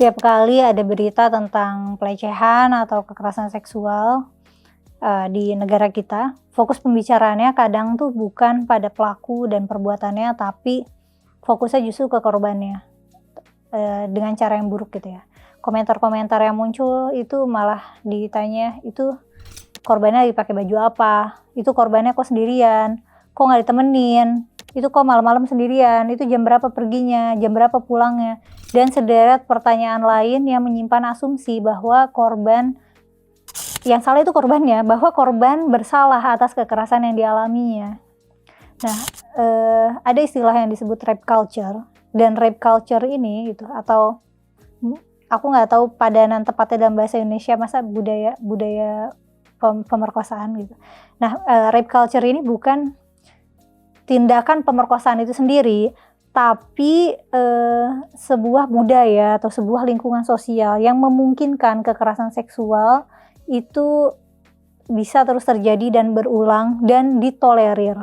Setiap kali ada berita tentang pelecehan atau kekerasan seksual, di negara kita, fokus pembicaraannya kadang tuh bukan pada pelaku dan perbuatannya, tapi fokusnya justru ke korbannya, dengan cara yang buruk gitu ya. Komentar-komentar yang muncul itu malah ditanya, "Itu korbannya lagi pakai baju apa? Itu korbannya kok sendirian? Kok nggak ditemenin? Itu kok malam-malam sendirian? Itu jam berapa perginya? Jam berapa pulangnya?" Dan sederet pertanyaan lain yang menyimpan asumsi bahwa yang salah itu korbannya, bahwa korban bersalah atas kekerasan yang dialaminya. Nah, ada istilah yang disebut rape culture, dan rape culture ini gitu, atau aku nggak tahu padanan tepatnya dalam bahasa Indonesia, masa budaya pemerkosaan gitu. Nah, rape culture ini bukan tindakan pemerkosaan itu sendiri, tapi sebuah budaya atau sebuah lingkungan sosial yang memungkinkan kekerasan seksual itu bisa terus terjadi dan berulang dan ditolerir.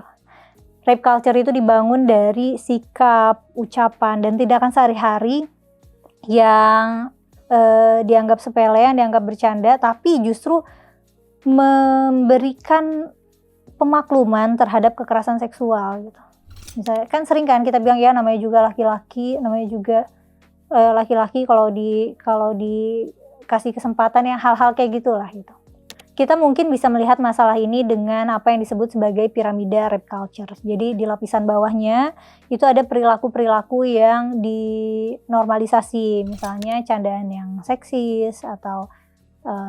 Rape culture itu dibangun dari sikap, ucapan, dan tindakan sehari-hari yang dianggap sepele, yang dianggap bercanda, tapi justru memberikan pemakluman terhadap kekerasan seksual gitu. Misalnya kan sering kan kita bilang ya namanya juga laki-laki, laki-laki kalau dikasih kesempatan ya hal-hal kayak gitulah gitu. Kita mungkin bisa melihat masalah ini dengan apa yang disebut sebagai piramida rape culture. Jadi di lapisan bawahnya itu ada perilaku-perilaku yang dinormalisasi, misalnya candaan yang seksis atau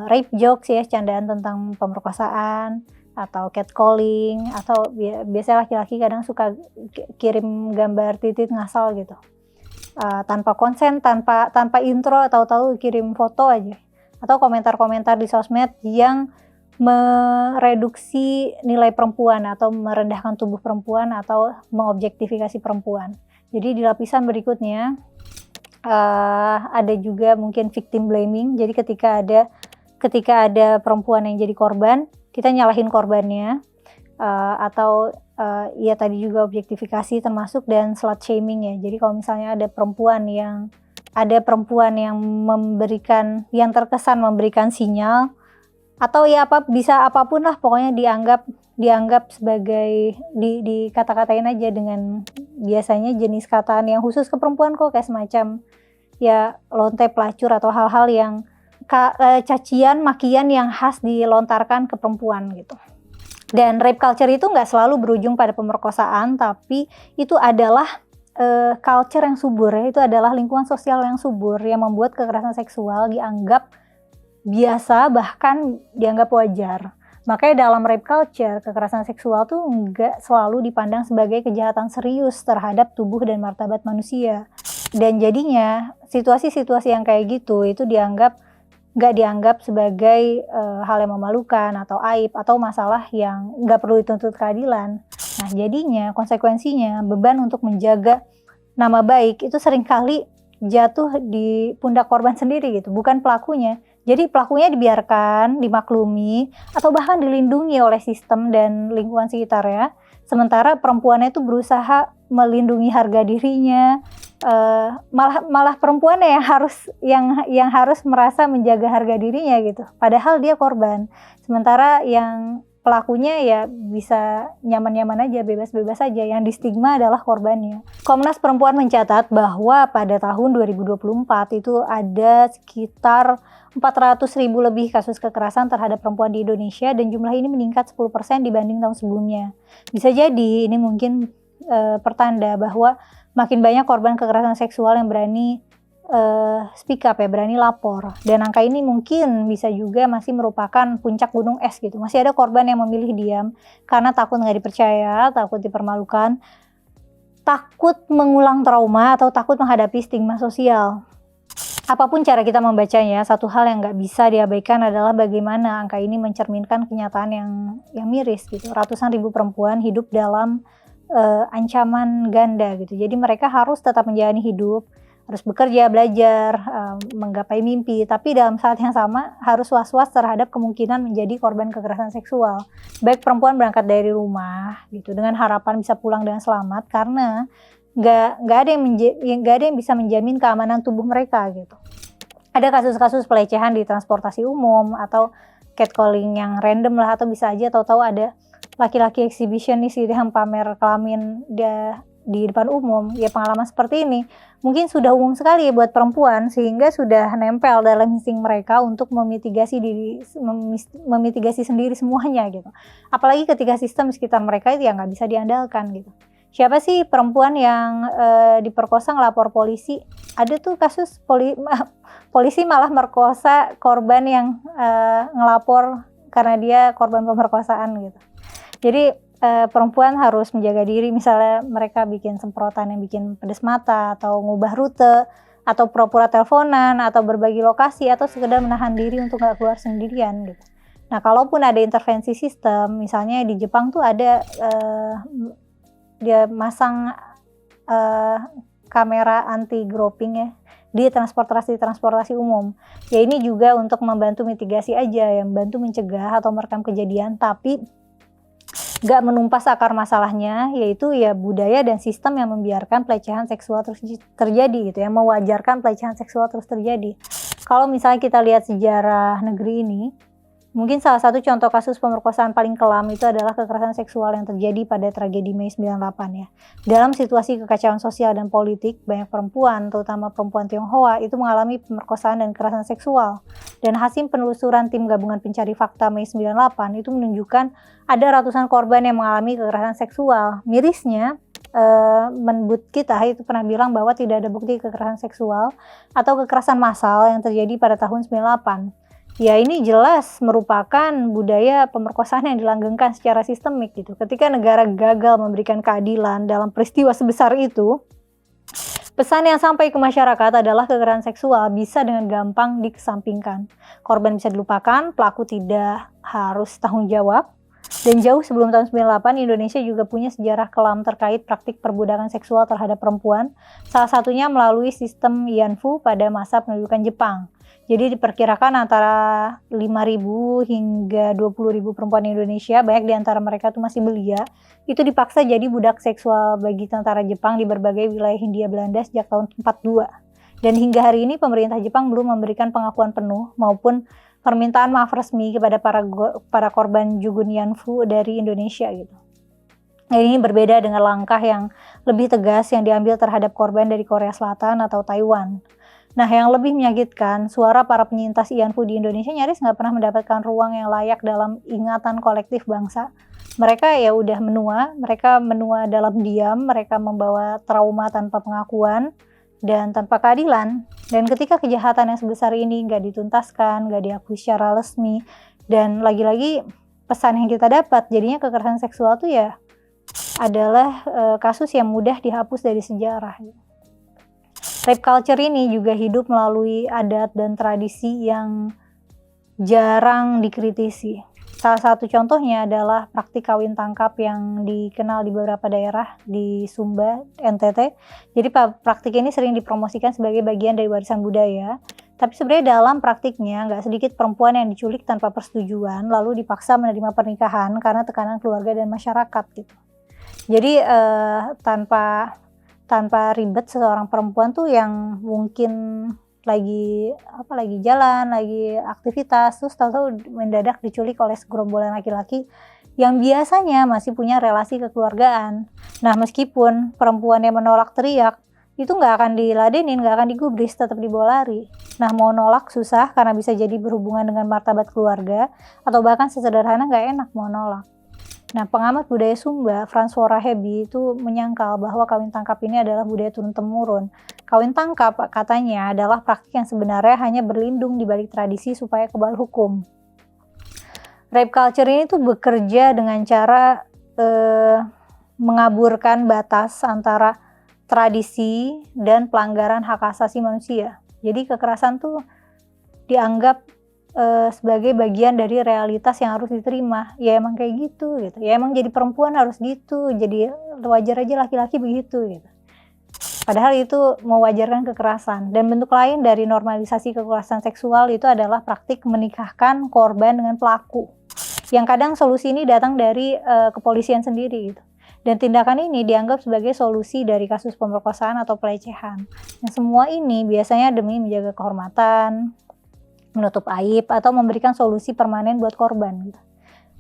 rape jokes ya, candaan tentang pemerkosaan atau catcalling, atau biasanya laki-laki kadang suka kirim gambar titit ngasal gitu, tanpa konsen, tanpa intro, tahu-tahu kirim foto aja, atau komentar-komentar di sosmed yang mereduksi nilai perempuan atau merendahkan tubuh perempuan atau mengobjektifikasi perempuan. Jadi di lapisan berikutnya ada juga mungkin victim blaming. Jadi ketika ada perempuan yang jadi korban, kita nyalahin korbannya, atau ya tadi juga objektifikasi termasuk, dan slut shaming ya. Jadi kalau misalnya ada perempuan yang yang terkesan memberikan sinyal, atau ya bisa apapun lah, pokoknya dianggap sebagai dikata-katain aja dengan biasanya jenis kataan yang khusus ke perempuan kok, kayak semacam ya lonte, pelacur, atau hal-hal yang cacian, makian yang khas dilontarkan ke perempuan gitu. Dan rape culture itu nggak selalu berujung pada pemerkosaan, tapi itu adalah culture yang subur ya, itu adalah lingkungan sosial yang subur yang membuat kekerasan seksual dianggap biasa, bahkan dianggap wajar. Makanya dalam rape culture, kekerasan seksual tuh nggak selalu dipandang sebagai kejahatan serius terhadap tubuh dan martabat manusia. Dan jadinya situasi-situasi yang kayak gitu itu nggak dianggap sebagai hal yang memalukan atau aib atau masalah yang nggak perlu dituntut keadilan. Nah jadinya konsekuensinya beban untuk menjaga nama baik itu seringkali jatuh di pundak korban sendiri gitu, bukan pelakunya. Jadi pelakunya dibiarkan, dimaklumi, atau bahkan dilindungi oleh sistem dan lingkungan sekitar ya. Sementara perempuannya itu berusaha melindungi harga dirinya, malah perempuannya yang harus merasa menjaga harga dirinya gitu. Padahal dia korban. Sementara yang pelakunya ya bisa nyaman-nyaman aja, bebas-bebas aja. Yang distigma adalah korbannya. Komnas Perempuan mencatat bahwa pada tahun 2024 itu ada sekitar 400.000 lebih kasus kekerasan terhadap perempuan di Indonesia, dan jumlah ini meningkat 10% dibanding tahun sebelumnya. Bisa jadi ini mungkin pertanda bahwa makin banyak korban kekerasan seksual yang berani speak up ya, berani lapor. Dan angka ini mungkin bisa juga masih merupakan puncak gunung es gitu. Masih ada korban yang memilih diam karena takut nggak dipercaya, takut dipermalukan, takut mengulang trauma, atau takut menghadapi stigma sosial. Apapun cara kita membacanya, satu hal yang nggak bisa diabaikan adalah bagaimana angka ini mencerminkan kenyataan yang miris gitu. Ratusan ribu perempuan hidup dalam ancaman ganda gitu. Jadi mereka harus tetap menjalani hidup, harus bekerja, belajar, menggapai mimpi, tapi dalam saat yang sama harus was-was terhadap kemungkinan menjadi korban kekerasan seksual. Baik perempuan berangkat dari rumah gitu dengan harapan bisa pulang dengan selamat, karena nggak ada yang bisa menjamin keamanan tubuh mereka gitu. Ada kasus-kasus pelecehan di transportasi umum atau catcalling yang random lah, atau bisa aja tahu-tahu ada laki-laki exhibitionist gitu yang pamer kelamin dia di depan umum. Ya pengalaman seperti ini mungkin sudah umum sekali ya buat perempuan, sehingga sudah nempel dalam insting mereka untuk memitigasi sendiri semuanya gitu. Apalagi ketika sistem sekitar mereka itu yang nggak bisa diandalkan gitu. Siapa sih perempuan yang diperkosa ngelapor polisi? Ada tuh kasus polisi malah merkosa korban yang ngelapor karena dia korban pemerkosaan gitu. Jadi perempuan harus menjaga diri, misalnya mereka bikin semprotan yang bikin pedes mata, atau ngubah rute, atau pura-pura teleponan, atau berbagi lokasi, atau sekedar menahan diri untuk nggak keluar sendirian gitu. Nah, kalaupun ada intervensi sistem, misalnya di Jepang tuh ada dia masang kamera anti groping ya di transportasi umum. Ya ini juga untuk membantu mitigasi aja, yang membantu mencegah atau merekam kejadian, tapi nggak menumpas akar masalahnya, yaitu ya budaya dan sistem yang membiarkan pelecehan seksual terus terjadi gitu ya, mewajarkan pelecehan seksual terus terjadi. Kalau misalnya kita lihat sejarah negeri ini, mungkin salah satu contoh kasus pemerkosaan paling kelam itu adalah kekerasan seksual yang terjadi pada tragedi Mei 98 ya. Dalam situasi kekacauan sosial dan politik, banyak perempuan, terutama perempuan Tionghoa, itu mengalami pemerkosaan dan kekerasan seksual. Dan hasil penelusuran tim gabungan pencari fakta Mei 98 itu menunjukkan ada ratusan korban yang mengalami kekerasan seksual. Mirisnya, Menbud kita itu pernah bilang bahwa tidak ada bukti kekerasan seksual atau kekerasan massal yang terjadi pada tahun 98. Ya ini jelas merupakan budaya pemerkosaan yang dilanggengkan secara sistemik gitu. Ketika negara gagal memberikan keadilan dalam peristiwa sebesar itu, pesan yang sampai ke masyarakat adalah kekerasan seksual bisa dengan gampang dikesampingkan. Korban bisa dilupakan, pelaku tidak harus tanggung jawab. Dan jauh sebelum tahun 98, Indonesia juga punya sejarah kelam terkait praktik perbudakan seksual terhadap perempuan, salah satunya melalui sistem Yanfu pada masa pendudukan Jepang. Jadi diperkirakan antara 5.000 hingga 20.000 perempuan Indonesia, banyak di antara mereka tuh masih belia, itu dipaksa jadi budak seksual bagi tentara Jepang di berbagai wilayah Hindia Belanda sejak tahun 42. Dan hingga hari ini pemerintah Jepang belum memberikan pengakuan penuh maupun permintaan maaf resmi kepada para korban Jugun Yanfu dari Indonesia gitu. Ini berbeda dengan langkah yang lebih tegas yang diambil terhadap korban dari Korea Selatan atau Taiwan. Nah, yang lebih menyakitkan, suara para penyintas Yanfu di Indonesia nyaris nggak pernah mendapatkan ruang yang layak dalam ingatan kolektif bangsa. Mereka ya udah mereka menua dalam diam, mereka membawa trauma tanpa pengakuan dan tanpa keadilan. Dan ketika kejahatan yang sebesar ini nggak dituntaskan, nggak diakui secara resmi, dan lagi-lagi pesan yang kita dapat, jadinya kekerasan seksual tuh ya adalah kasus yang mudah dihapus dari sejarah. Rape culture ini juga hidup melalui adat dan tradisi yang jarang dikritisi. Salah satu contohnya adalah praktik kawin tangkap yang dikenal di beberapa daerah di Sumba, NTT. Jadi praktik ini sering dipromosikan sebagai bagian dari warisan budaya. Tapi sebenarnya dalam praktiknya nggak sedikit perempuan yang diculik tanpa persetujuan lalu dipaksa menerima pernikahan karena tekanan keluarga dan masyarakat gitu. Jadi tanpa ribet, seseorang perempuan tuh yang mungkin lagi jalan, lagi aktivitas, terus tahu-tahu mendadak diculik oleh segerombolan laki-laki yang biasanya masih punya relasi kekeluargaan. Nah, meskipun perempuan yang menolak teriak, itu nggak akan diladenin, nggak akan digubris, tetap dibawa lari. Nah, mau nolak susah karena bisa jadi berhubungan dengan martabat keluarga, atau bahkan sesederhana nggak enak mau nolak. Nah, pengamat budaya Sumba, François Hebi, itu menyangkal bahwa kawin tangkap ini adalah budaya turun-temurun. Kawin tangkap katanya adalah praktik yang sebenarnya hanya berlindung di balik tradisi supaya kebal hukum. Rape culture ini tuh bekerja dengan cara mengaburkan batas antara tradisi dan pelanggaran hak asasi manusia. Jadi kekerasan tuh dianggap sebagai bagian dari realitas yang harus diterima. Ya emang kayak gitu. Ya emang jadi perempuan harus gitu, jadi wajar aja laki-laki begitu gitu. Padahal itu mewajarkan kekerasan. Dan bentuk lain dari normalisasi kekerasan seksual itu adalah praktik menikahkan korban dengan pelaku. Yang kadang solusi ini datang dari kepolisian sendiri gitu. Dan tindakan ini dianggap sebagai solusi dari kasus pemerkosaan atau pelecehan. Nah, semua ini biasanya demi menjaga kehormatan, menutup aib, atau memberikan solusi permanen buat korban gitu.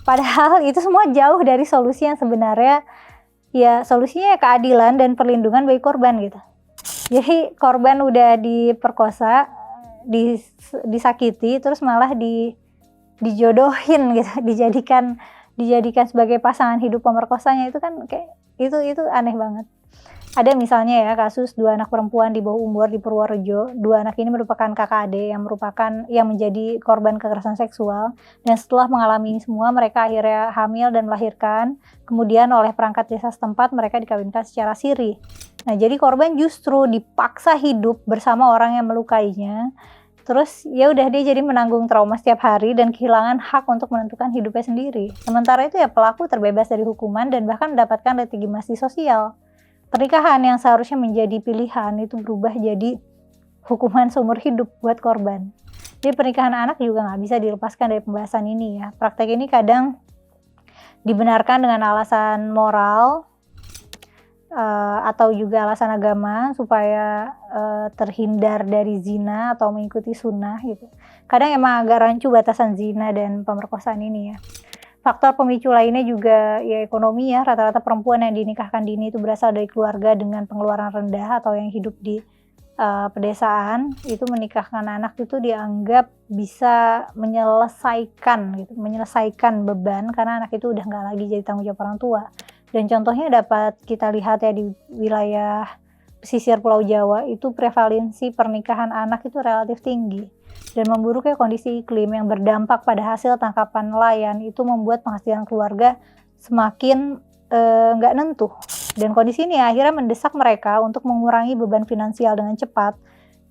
Padahal itu semua jauh dari solusi yang sebenarnya, ya solusinya keadilan dan perlindungan bagi korban gitu. Jadi korban udah diperkosa, disakiti, terus malah dijodohin gitu, dijadikan sebagai pasangan hidup pemerkosanya, itu kan kayak itu aneh banget. Ada misalnya ya kasus 2 anak perempuan di bawah umur di Purworejo. 2 anak ini merupakan kakak adik yang menjadi korban kekerasan seksual, dan setelah mengalami ini semua mereka akhirnya hamil dan melahirkan. Kemudian oleh perangkat desa setempat mereka dikawinkan secara siri. Nah, jadi korban justru dipaksa hidup bersama orang yang melukainya. Terus ya udah dia jadi menanggung trauma setiap hari dan kehilangan hak untuk menentukan hidupnya sendiri. Sementara itu ya pelaku terbebas dari hukuman dan bahkan mendapatkan legitimasi sosial. Pernikahan yang seharusnya menjadi pilihan itu berubah jadi hukuman seumur hidup buat korban. Jadi pernikahan anak juga nggak bisa dilepaskan dari pembahasan ini ya. Praktek ini kadang dibenarkan dengan alasan moral atau juga alasan agama supaya terhindar dari zina atau mengikuti sunnah gitu. Kadang emang agak rancu batasan zina dan pemerkosaan ini ya. Faktor pemicu lainnya juga ya ekonomi ya. Rata-rata perempuan yang dinikahkan dini itu berasal dari keluarga dengan pengeluaran rendah atau yang hidup di pedesaan. Itu menikahkan anak itu dianggap bisa menyelesaikan beban karena anak itu udah nggak lagi jadi tanggung jawab orang tua. Dan contohnya dapat kita lihat ya di wilayah pesisir Pulau Jawa itu prevalensi pernikahan anak itu relatif tinggi. Dan memburuknya kondisi iklim yang berdampak pada hasil tangkapan nelayan itu membuat penghasilan keluarga semakin nggak nentu. Dan kondisi ini akhirnya mendesak mereka untuk mengurangi beban finansial dengan cepat.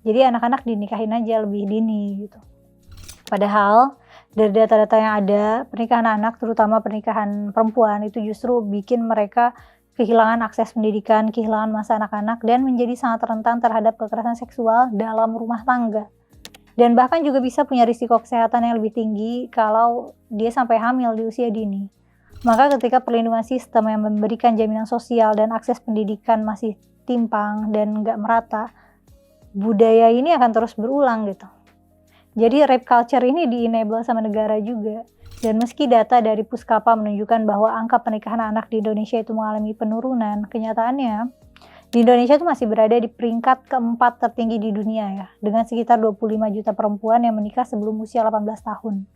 Jadi anak-anak dinikahin aja lebih dini gitu. Padahal dari data-data yang ada, pernikahan anak terutama pernikahan perempuan itu justru bikin mereka kehilangan akses pendidikan, kehilangan masa anak-anak, dan menjadi sangat rentan terhadap kekerasan seksual dalam rumah tangga. Dan bahkan juga bisa punya risiko kesehatan yang lebih tinggi kalau dia sampai hamil di usia dini. Maka ketika perlindungan sistem yang memberikan jaminan sosial dan akses pendidikan masih timpang dan nggak merata, budaya ini akan terus berulang gitu. Jadi rape culture ini di-enable sama negara juga. Dan meski data dari Puskapa menunjukkan bahwa angka pernikahan anak di Indonesia itu mengalami penurunan, kenyataannya di Indonesia itu masih berada di peringkat keempat tertinggi di dunia ya, dengan sekitar 25 juta perempuan yang menikah sebelum usia 18 tahun.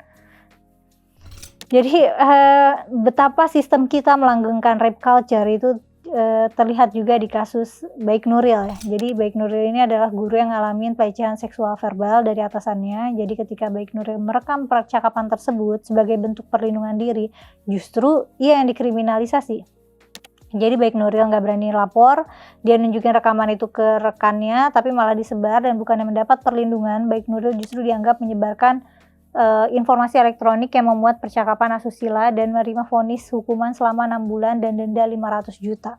Jadi betapa sistem kita melanggengkan rape culture itu terlihat juga di kasus Baik Nuril ya. Jadi Baik Nuril ini adalah guru yang ngalamin pelecehan seksual verbal dari atasannya. Jadi ketika Baik Nuril merekam percakapan tersebut sebagai bentuk perlindungan diri, justru ia yang dikriminalisasi. Jadi Baik Nuril nggak berani lapor, dia nunjukin rekaman itu ke rekannya, tapi malah disebar dan bukannya mendapat perlindungan, Baik Nuril justru dianggap menyebarkan informasi elektronik yang memuat percakapan asusila dan menerima vonis hukuman selama 6 bulan dan denda 500 juta.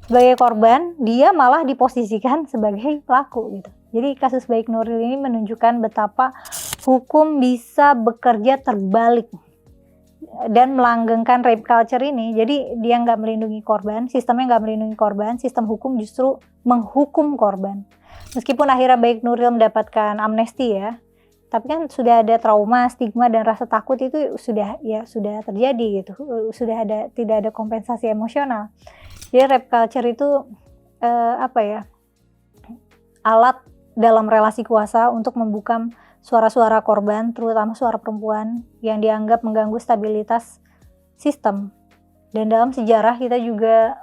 Sebagai korban, dia malah diposisikan sebagai pelaku gitu. Jadi kasus Baik Nuril ini menunjukkan betapa hukum bisa bekerja terbalik dan melanggengkan rape culture ini. Jadi dia nggak melindungi korban, sistemnya nggak melindungi korban, sistem hukum justru menghukum korban. Meskipun akhirnya Baik Nuril mendapatkan amnesti ya, tapi kan sudah ada trauma, stigma, dan rasa takut itu sudah terjadi gitu. Tidak ada kompensasi emosional. Jadi rape culture itu alat dalam relasi kuasa untuk membungkam suara-suara korban, terutama suara perempuan yang dianggap mengganggu stabilitas sistem. Dan dalam sejarah kita juga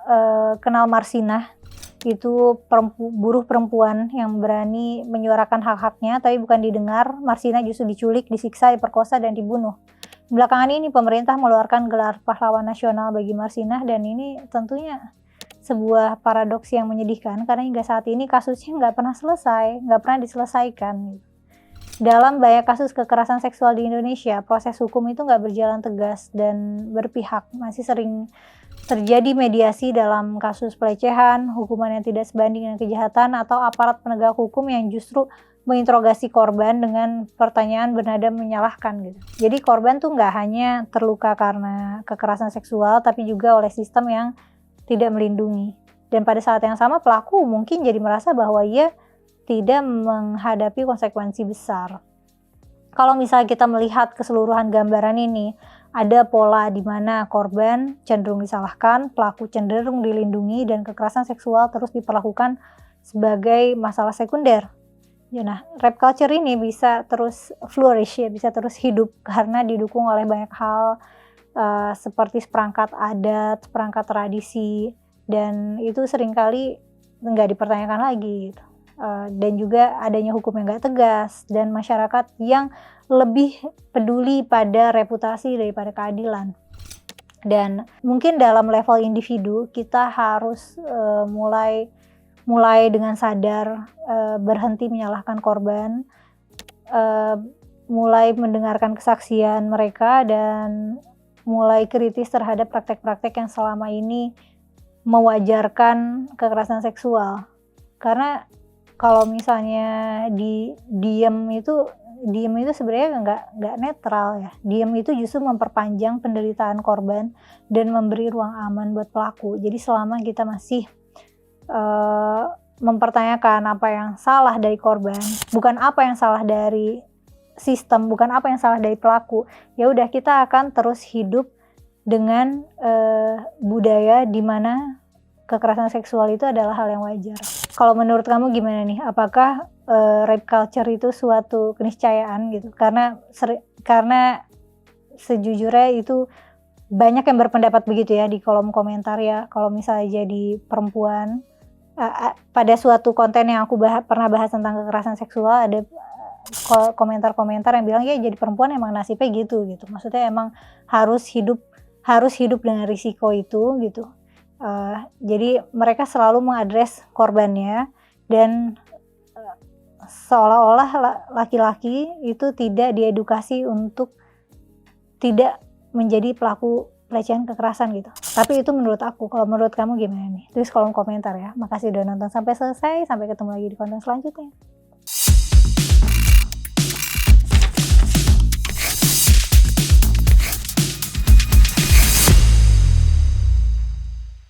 kenal Marsinah, itu buruh perempuan yang berani menyuarakan hak-haknya tapi bukan didengar. Marsinah justru diculik, disiksa, diperkosa, dan dibunuh. Belakangan ini pemerintah mengeluarkan gelar pahlawan nasional bagi Marsinah, dan ini tentunya sebuah paradoks yang menyedihkan karena hingga saat ini kasusnya nggak pernah diselesaikan. Dalam banyak kasus kekerasan seksual di Indonesia, proses hukum itu nggak berjalan tegas dan berpihak. Masih sering terjadi mediasi dalam kasus pelecehan, hukuman yang tidak sebanding dengan kejahatan, atau aparat penegak hukum yang justru menginterogasi korban dengan pertanyaan bernada menyalahkan gitu. Jadi korban tuh nggak hanya terluka karena kekerasan seksual, tapi juga oleh sistem yang tidak melindungi. Dan pada saat yang sama pelaku mungkin jadi merasa bahwa ia tidak menghadapi konsekuensi besar. Kalau misalnya kita melihat keseluruhan gambaran ini, ada pola di mana korban cenderung disalahkan, pelaku cenderung dilindungi, dan kekerasan seksual terus diperlakukan sebagai masalah sekunder. Ya, nah, rape culture ini bisa terus flourish ya, bisa terus hidup karena didukung oleh banyak hal seperti seperangkat adat, seperangkat tradisi, dan itu seringkali nggak dipertanyakan lagi gitu. Dan juga adanya hukum yang nggak tegas dan masyarakat yang lebih peduli pada reputasi daripada keadilan. Dan mungkin dalam level individu kita harus mulai dengan sadar berhenti menyalahkan korban, mulai mendengarkan kesaksian mereka, dan mulai kritis terhadap praktek-praktek yang selama ini mewajarkan kekerasan seksual. Karena kalau misalnya diem itu sebenarnya nggak netral ya. Diem itu justru memperpanjang penderitaan korban dan memberi ruang aman buat pelaku. Jadi selama kita masih mempertanyakan apa yang salah dari korban, bukan apa yang salah dari sistem, bukan apa yang salah dari pelaku, ya udah kita akan terus hidup dengan budaya di mana kekerasan seksual itu adalah hal yang wajar. Kalau menurut kamu gimana nih? Apakah rape culture itu suatu keniscayaan gitu? Karena sejujurnya itu banyak yang berpendapat begitu ya di kolom komentar ya. Kalau misalnya jadi perempuan, pada suatu konten yang aku pernah bahas tentang kekerasan seksual, ada komentar-komentar yang bilang ya jadi perempuan emang nasibnya gitu. Maksudnya emang harus hidup dengan risiko itu gitu. Jadi mereka selalu mengadres korbannya, dan seolah-olah laki-laki itu tidak diedukasi untuk tidak menjadi pelaku pelecehan kekerasan gitu. Tapi itu menurut aku. Kalau menurut kamu gimana nih? Tulis kolom komentar ya. Makasih udah nonton sampai selesai. Sampai ketemu lagi di konten selanjutnya.